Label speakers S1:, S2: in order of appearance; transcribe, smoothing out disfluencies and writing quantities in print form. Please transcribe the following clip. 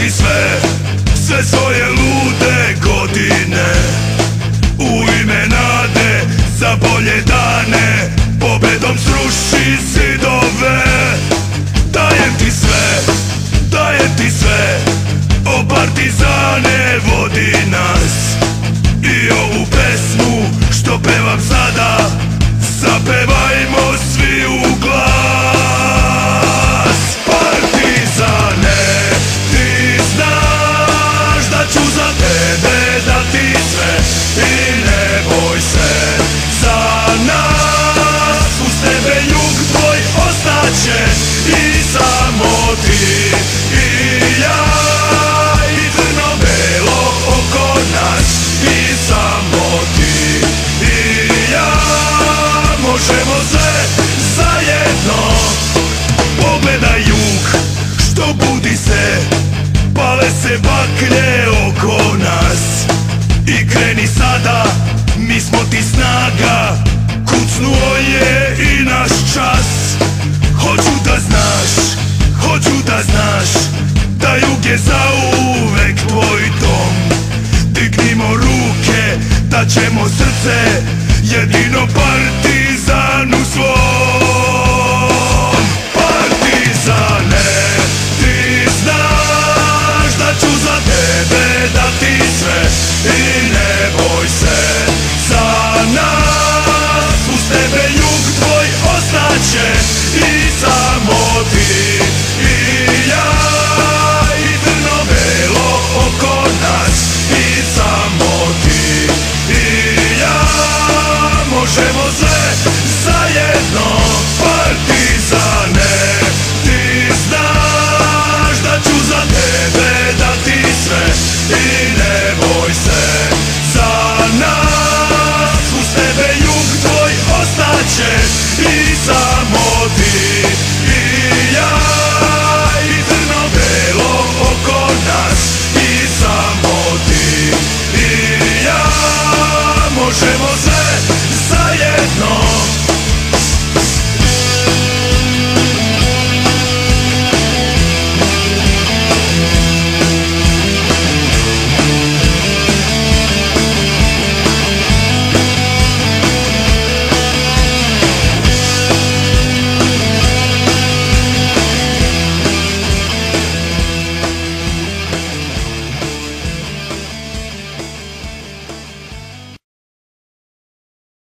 S1: ti sve svoje lude godine, u ime nade za bolje dane, pobedom sruši zidove. Dajem ti sve, o partizane vodi nas. I ovu pesmu što pevam sada, zapevajmo svi u glas. Partizane, ti znaš da ću za tebe dati sve, i ne boj se za nas. Uz tebe jug tvoj ostaće, i samo ti i ja, i crno-belo oko nas. I samo ti i ja, možemo sve zajedno. Pogledaj jug, što budi se, pale se baklje oko nas. I kreni sada, mi smo ti snaga, kucnuo je i naš čas. Hoću da znaš, da jug je zauvek tvoj dom. Dignimo ruke, da ćemo srce jedino pa